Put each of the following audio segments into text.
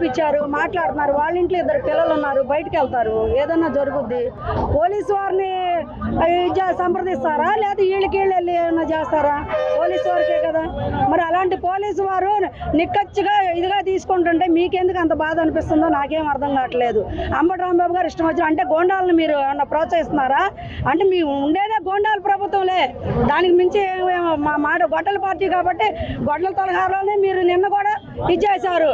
పిలిపించారు, మాట్లాడుతున్నారు. వాళ్ళ ఇంట్లో 2 పిల్లలు ఉన్నారు, బయటకు వెళ్తారు, ఏదన్నా జరుగుద్ది. పోలీసు వారిని సంప్రదిస్తారా లేదా వీళ్ళకి వెళ్ళి ఏమన్నా చేస్తారా? పోలీసు వారికే కదా. మరి అలాంటి పోలీసు వారు నిక్కచ్చిగా ఇదిగా తీసుకుంటుంటే మీకెందుకు అంత బాధ అనిపిస్తుందో నాకేం అర్థం కావట్లేదు. అంబటి రాంబాబు గారు ఇష్టం వచ్చిన అంటే గోండాలను మీరు ఏమన్నా ప్రోత్సహిస్తున్నారా? అంటే మీ ఉండేదే గోండాల ప్రభుత్వంలే, దానికి మించి మా మాట గొడ్డల పార్టీ కాబట్టి గొడ్డల తలహారంలోనే మీరు నిన్న కూడా ఇచ్చేశారు,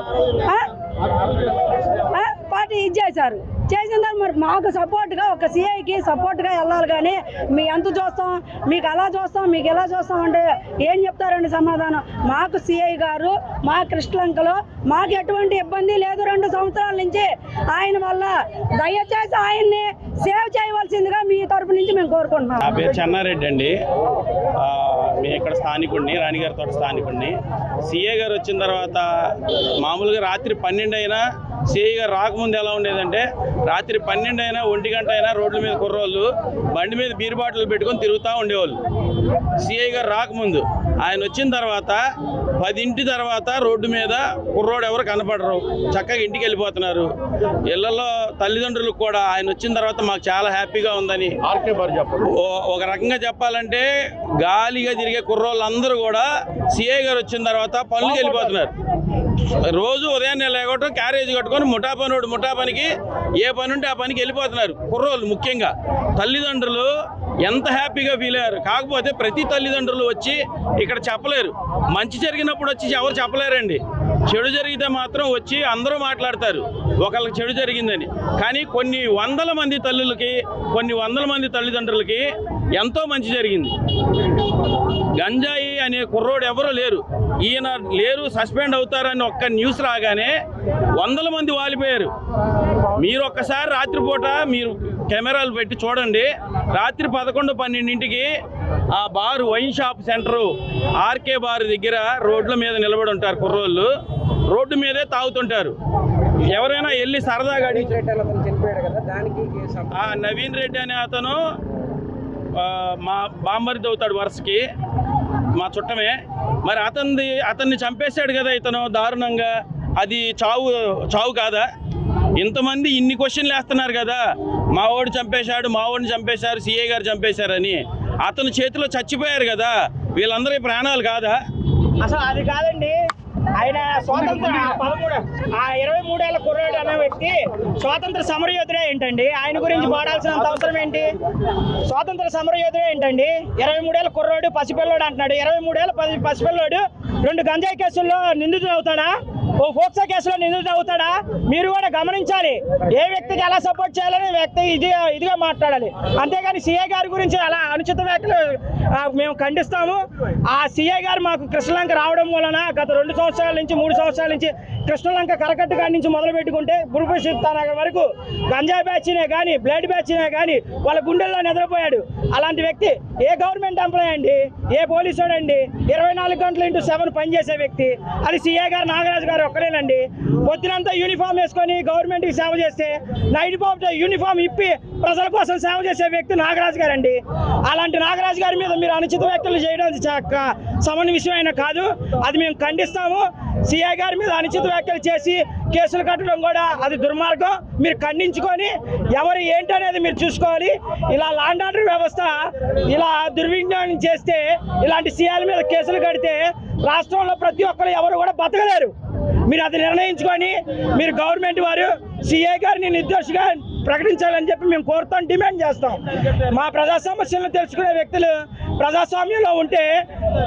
పార్టీ ఇచ్చేశారు. చేసిన దాన్ని మరి మాకు సపోర్ట్గా ఒక సిఐకి సపోర్ట్గా వెళ్ళాలి. కానీ మీ ఎంత చూస్తాం, మీకు అలా చూస్తాం, మీకు ఎలా చూస్తాం అంటే ఏం చెప్తారండి సమాధానం? మాకు సిఐ గారు మా కృష్ణలంకలో మాకు ఎటువంటి ఇబ్బంది లేదు. 2 సంవత్సరాల నుంచి ఆయన వల్ల దయచేసి ఆయన్ని సేవ్ చేయవలసిందిగా మీ తరపు నుంచి మేము కోరుకుంటున్నాం. నా పేరు చెన్నారెడ్డి అండి. మేము ఇక్కడ స్థానికుడిని, రాణిగారి తోట స్థానికుడిని. సిఐ గారు వచ్చిన తర్వాత మామూలుగా రాత్రి 12 అయినా సిఐ గారు రాకముందు ఎలా ఉండేదంటే రాత్రి 12 అయినా 1 గంట అయినా రోడ్ల మీద కుర్రోళ్ళు బండి మీద బీర్ బాటిల్ పెట్టుకొని తిరుగుతూ ఉండేవాళ్ళు. సిఐ గారు రాకముందు. ఆయన వచ్చిన తర్వాత 10 తర్వాత రోడ్డు మీద కుర్రోడు ఎవరు కనపడరు, చక్కగా ఇంటికి వెళ్ళిపోతున్నారు. ఇళ్లలో తల్లిదండ్రులకు కూడా ఆయన వచ్చిన తర్వాత మాకు చాలా హ్యాపీగా ఉందని ఒక రకంగా చెప్పాలంటే గాలిగా తిరిగే కుర్రోళ్ళందరూ కూడా సిఐ గారు వచ్చిన తర్వాత పనులకు వెళ్ళిపోతున్నారు. రోజు ఉదయాన్నే లేకపోవటం క్యారేజ్ కట్టుకొని ముఠా పనికి ఏ పని ఉంటే ఆ పనికి వెళ్ళిపోతున్నారు కుర్రోళ్ళు. ముఖ్యంగా తల్లిదండ్రులు ఎంత హ్యాపీగా ఫీల్ అయ్యారు. కాకపోతే ప్రతి తల్లిదండ్రులు వచ్చి ఇక్కడ చెప్పలేరు. మంచి జరిగినప్పుడు వచ్చి ఎవరు చెప్పలేరండి. చెడు జరిగితే మాత్రం వచ్చి అందరూ మాట్లాడతారు ఒకళ్ళకి చెడు జరిగిందని. కానీ కొన్ని వందల మంది తల్లులకి, కొన్ని వందల మంది తల్లిదండ్రులకి ఎంతో మంచి జరిగింది. గంజాయి అనే కుర్రోడు ఎవరూ లేరు, ఈయన లేరు, సస్పెండ్ అవుతారని ఒక్క న్యూస్ రాగానే వందల మంది వాలిపోయారు. మీరు ఒక్కసారి రాత్రిపూట మీరు కెమెరాలు పెట్టి చూడండి. రాత్రి 11-12ంటికి ఆ బారు వైన్ షాప్ సెంటరు ఆర్కే బారు దగ్గర రోడ్ల మీద నిలబడి ఉంటారు కుర్రోళ్ళు. రోడ్డు మీదే తాగుతుంటారు. ఎవరైనా వెళ్ళి సరదాగా నవీన్ రెడ్డి అనే అతను మా బామ్మరిది అవుతాడు వరుసకి, మా చుట్టమే. మరి అతన్ని చంపేశాడు కదా ఇతను దారుణంగా. అది చావు కాదా? ఇంతమంది ఇన్ని క్వశ్చన్లు వేస్తున్నారు కదా, మా వాడు చంపేశాడు, మా వాడిని చంపేశారు, సిఐ గారు చంపేశారని. అతని చేతిలో చచ్చిపోయారు కదా, వీళ్ళందరి ప్రాణాలు కాదా? అసలు అది కాదండి. ఆయన స్వాతంత్ర 23 ఏళ్ల కుర్రాడు అనే వ్యక్తి స్వాతంత్ర సమరయోధుడే ఏంటండి? ఆయన గురించి పాడాల్సినంత అవసరం ఏంటి? స్వాతంత్ర సమరయోధుడే ఏంటండి? 23 ఏళ్ల కుర్రాడు పసిపిల్లోడు అంటున్నాడు. 23 ఏళ్ల పసిపిల్లోడు 2 గంజాయి కేసుల్లో నిందితుడు అవుతాడా? ఓ ఫోక్సో కేసులో నిందితుడు అవుతాడా? మీరు కూడా గమనించాలి. ఏ వ్యక్తికి ఎలా సపోర్ట్ చేయాలని వ్యక్తి ఇదిగా మాట్లాడాలి. అంతేగాని సిఐ గారి గురించి అలా అనుచిత వ్యాఖ్యలు మేము ఖండిస్తాము. ఆ సిఐ గారు మాకు కృష్ణలంక రావడం వలన గత 2 సంవత్సరాల నుంచి 3 సంవత్సరాల నుంచి కృష్ణలంక కరకట్టు కాడి నుంచి మొదలు పెట్టుకుంటే గురుపునగర్ వరకు గంజాయి బ్యాచ్నే కానీ బ్లడ్ బ్యాచ్నే కానీ వాళ్ళ గుండెల్లో నిద్రపోయాడు. అలాంటి వ్యక్తి ఏ గవర్నమెంట్ ఎంప్లాయ్ అండి? ఏ పోలీసుడు అండి? 24 గంటలు ఇంటూ 7 పనిచేసే వ్యక్తి అది సిఐ గారు, నాగరాజు గారు ఒక్కరేనండి. పొద్దునంతా యూనిఫామ్ వేసుకొని గవర్నమెంట్కి సేవ చేస్తే నైట్ బాబు యూనిఫామ్ ఇప్పి ప్రజల కోసం సేవ చేసే వ్యక్తి నాగరాజు గారు అండి. అలాంటి నాగరాజు గారి మీద మీరు అనుచిత వ్యాఖ్యలు చేయడం సమన్ విషయం అయినా కాదు, అది మేము ఖండిస్తాము. సిఐ గారి మీద అనుచిత వ్యాఖ్యలు చేసి కేసులు కట్టడం కూడా అది దుర్మార్గం. మీరు ఖండించుకొని ఎవరు ఏంటనేది మీరు చూసుకోవాలి. ఇలా లాండ్ ఆర్డర్ వ్యవస్థ ఇలా దుర్వినియోగం చేస్తే, ఇలాంటి సిఐల మీద కేసులు కడితే రాష్ట్రంలో ప్రతి ఒక్కరు ఎవరు కూడా బతకలేరు. మీరు అది నిర్ణయించుకొని మీరు గవర్నమెంట్ వారు సిఐ గారిని నిర్దోషిగా ప్రకటించాలని చెప్పి మేము కోరుతాం, డిమాండ్ చేస్తాం. మా ప్రజా సమస్యలను తెలుసుకునే వ్యక్తులు ప్రజాస్వామ్యంలో ఉంటే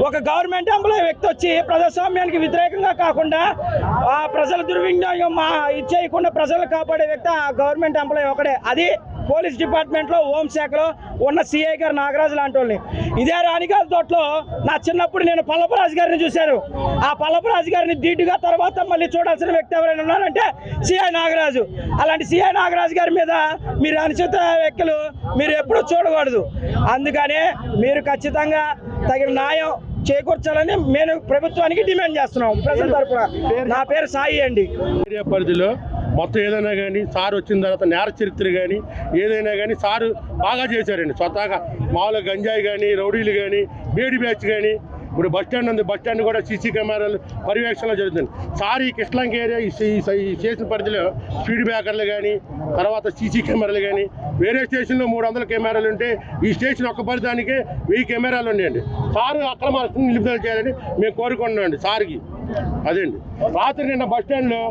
ఒక గవర్నమెంట్ ఎంప్లాయీ వ్యక్తి వచ్చి ప్రజాస్వామ్యానికి వ్యతిరేకంగా కాకుండా ఆ ప్రజల దుర్వినియోగం ఇచ్చేయకుండా ప్రజలను కాపాడే వ్యక్తి ఆ గవర్నమెంట్ ఎంప్లాయీ ఒకడే. అది పోలీస్ డిపార్ట్మెంట్లో, హోంశాఖలో ఉన్న సిఐ గారు నాగరాజు లాంటి వాళ్ళని. ఇదే రాణిగారి తోటలో నా చిన్నప్పుడు నేను పల్లపరాజు గారిని చూశాను. ఆ పల్లపరాజు గారిని ధీటుగా తర్వాత మళ్ళీ చూడాల్సిన వ్యక్తి ఎవరైనా ఉన్నారంటే సిఐ నాగరాజు. అలాంటి సిఐ నాగరాజు గారి మీద మీరు అనుచిత వ్యాఖ్యలు మీరు ఎప్పుడూ చూడకూడదు. అందుకనే మీరు ఖచ్చితంగా తగిన న్యాయం చేకూర్చాలని మేము ప్రభుత్వానికి డిమాండ్ చేస్తున్నాం. ప్రజల తరఫున నా పేరు సాయి అండి. పరిధిలో మొత్తం ఏదైనా కానీ సార్ వచ్చిన తర్వాత నేర చరిత్ర కానీ ఏదైనా కానీ సారు బాగా చేశారండి. స్వతహాగా మామూలుగా గంజాయి కానీ, రౌడీలు కానీ, బేడి బ్యాచ్ కానీ ఇప్పుడు బస్ స్టాండ్ ఉంది, బస్ స్టాండ్ కూడా సీసీ కెమెరాలు పర్యవేక్షణలో జరుగుతుంది. సార్ ఈ కృష్ణలంక ఏరియా ఈ స్టేషన్ పరిధిలో స్పీడ్ బ్రేకర్లు కానీ, తర్వాత సీసీ కెమెరాలు కానీ, వేరే స్టేషన్లో 300 కెమెరాలు ఉంటే ఈ స్టేషన్ ఒక్క పరిధానికే 1000 కెమెరాలు ఉన్నాయండి. సార్ అక్రమాలను నిలుపుదల చేయాలని మేము కోరుకుంటున్నామండి సార్కి. అదేండి రాత్రి నిన్న బస్ స్టాండ్లో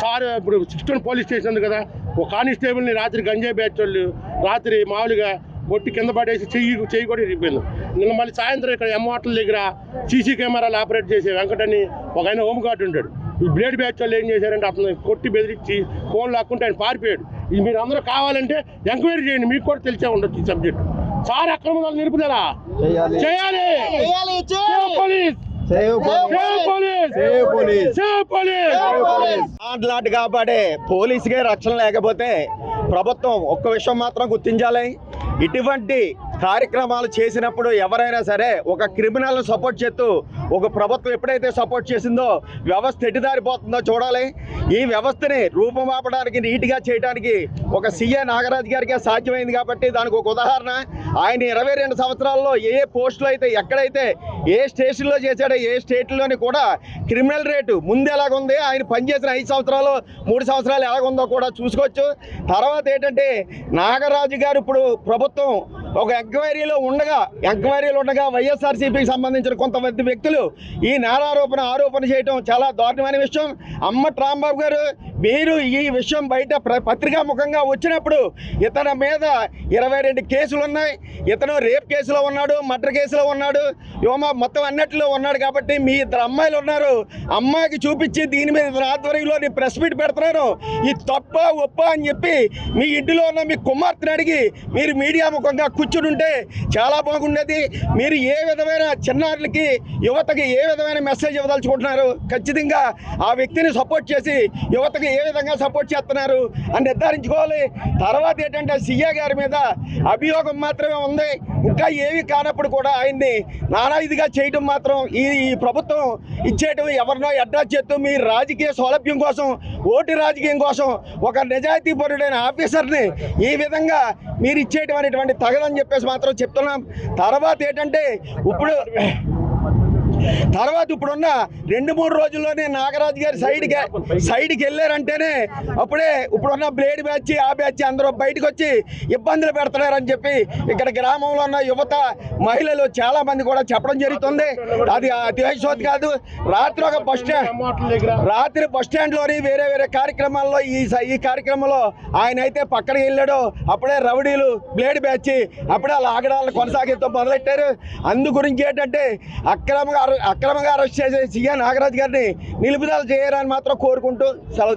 సార్ ఇప్పుడు 6 పోలీస్ స్టేషన్ ఉంది కదా, ఒక కానిస్టేబుల్ని రాత్రి గంజాయి బ్యాచ్ వాళ్ళు రాత్రి మామూలుగా కొట్టి కింద పడేసి చెయ్యి కూడా ఇరిగిపోయింది. నిన్న మళ్ళీ సాయంత్రం ఇక్కడ హోటల్ దగ్గర సీసీ కెమెరాలు ఆపరేట్ చేసే వెంకటని ఒక ఆయన హోమ్ గార్డ్ ఉంటాడు. ఈ బ్లేడ్ బ్యాచ్ వాళ్ళు ఏం చేశారంటే అతను కొట్టి బెదిరించి ఫోన్ లాక్కుంటే ఆయన పారిపోయాడు. ఇది మీరు అందరూ కావాలంటే ఎంక్వైరీ చేయండి, మీకు కూడా తెలిసే ఉండొచ్చు ఈ సబ్జెక్ట్. సార్ అక్రమాలు నిలుపుదల చేయాలి. లాంటి కాపాడే పోలీసుకే రక్షణ లేకపోతే ప్రభుత్వం ఒక్క విషయం మాత్రం గుర్తించాలి. ఇటువంటి కార్యక్రమాలు చేసినప్పుడు ఎవరైనా సరే ఒక క్రిమినల్ని సపోర్ట్ చేస్తూ ఒక ప్రభుత్వం ఎప్పుడైతే సపోర్ట్ చేసిందో వ్యవస్థ ఎటుదారిపోతుందో చూడాలి. ఈ వ్యవస్థని రూపుమాపడానికి నీట్గా చేయడానికి ఒక సీఏ నాగరాజు గారికి సాధ్యమైంది కాబట్టి దానికి ఒక ఉదాహరణ. ఆయన 22 సంవత్సరాల్లో ఏ పోస్టులో అయితే ఎక్కడైతే ఏ స్టేషన్లో చేశాడో ఏ స్టేట్లోని కూడా క్రిమినల్ రేటు ముందు ఎలాగుంది, ఆయన పనిచేసిన 5 సంవత్సరాలు 3 సంవత్సరాలు ఎలాగుందో కూడా చూసుకోవచ్చు. తర్వాత ఏంటంటే నాగరాజు గారు ఇప్పుడు ప్రభుత్వం ఒక ఎంక్వైరీలో ఉండగా వైఎస్ఆర్సీపీకి సంబంధించిన కొంతమంది వ్యక్తులు ఈ ఆరోపణ చేయడం చాలా దారుణమైన విషయం. అమ్మటి రాంబాబు గారు, మీరు ఈ విషయం బయట పత్రికాముఖంగా వచ్చినప్పుడు ఇతని మీద 22 కేసులు ఉన్నాయి. ఇతను రేప్ కేసులో ఉన్నాడు, మర్డర్ కేసులో ఉన్నాడు, మొత్తం అన్నిటిలో ఉన్నాడు. కాబట్టి మీ 2 అమ్మాయిలు ఉన్నారు, అమ్మాయికి చూపించి దీని మీద ఇతని ఆధ్వర్యంలో నేను ప్రెస్ మీట్ పెడుతున్నాను, ఇది తప్ప ఒప్ప అని చెప్పి మీ ఇంటిలో ఉన్న మీ కుమార్తెను అడిగి మీరు మీడియా ముఖంగా కూర్చుని ఉంటే చాలా బాగుండేది. మీరు ఏ విధమైన చిన్నారులకి యువతకి ఏ విధమైన మెసేజ్ ఇవ్వదలుచుకుంటున్నారు? ఖచ్చితంగా ఆ వ్యక్తిని సపోర్ట్ చేసి యువతకి ఏ విధంగా సపోర్ట్ చేస్తున్నారు అని నిర్ధారించుకోవాలి. తర్వాత ఏంటంటే సీఏ గారి మీద అభియోగం మాత్రమే ఉంది, ఇంకా ఏవి కానప్పుడు కూడా ఆయన్ని నానా ఇదిగా చేయడం మాత్రం ఈ ప్రభుత్వం ఇచ్చేయటం ఎవరినో అడ్రస్ చేస్తూ మీ రాజకీయ సౌలభ్యం కోసం, ఓటు రాజకీయం కోసం ఒక నిజాయితీపరుడైన ఆఫీసర్ని ఈ విధంగా మీరు ఇచ్చేయటం అనేటువంటి తగదని చెప్పేసి మాత్రం చెప్తున్నాం. తర్వాత ఏంటంటే ఇప్పుడున్న 2-3 రోజుల్లోనే నాగరాజు గారు సైడ్కి వెళ్ళారంటేనే అప్పుడే ఇప్పుడున్న బ్లేడ్ బ్యాచ్ ఆ బ్యాచ్ అందరూ బయటకు వచ్చి ఇబ్బందులు పెడుతున్నారని చెప్పి ఇక్కడ గ్రామంలో ఉన్న యువత మహిళలు చాలా మంది కూడా చెప్పడం జరుగుతుంది. అది అతిశయోక్తి కాదు. రాత్రి ఒక బస్ స్టాండ్లోని వేరే కార్యక్రమాల్లో ఈ కార్యక్రమంలో ఆయన అయితే పక్కన వెళ్ళాడు. అప్పుడే రౌడీలు బ్లేడ్ బ్యాచ్ అప్పుడే వాళ్ళ ఆగడాలను కొనసాగిస్తూ మొదలెట్టారు. అందు గురించి ఏంటంటే అక్రమంగా అరెస్ట్ చేసే సీఎం నాగరాజు గారిని నిలుపుదల చేయాలని మాత్రం కోరుకుంటూ సెలవు.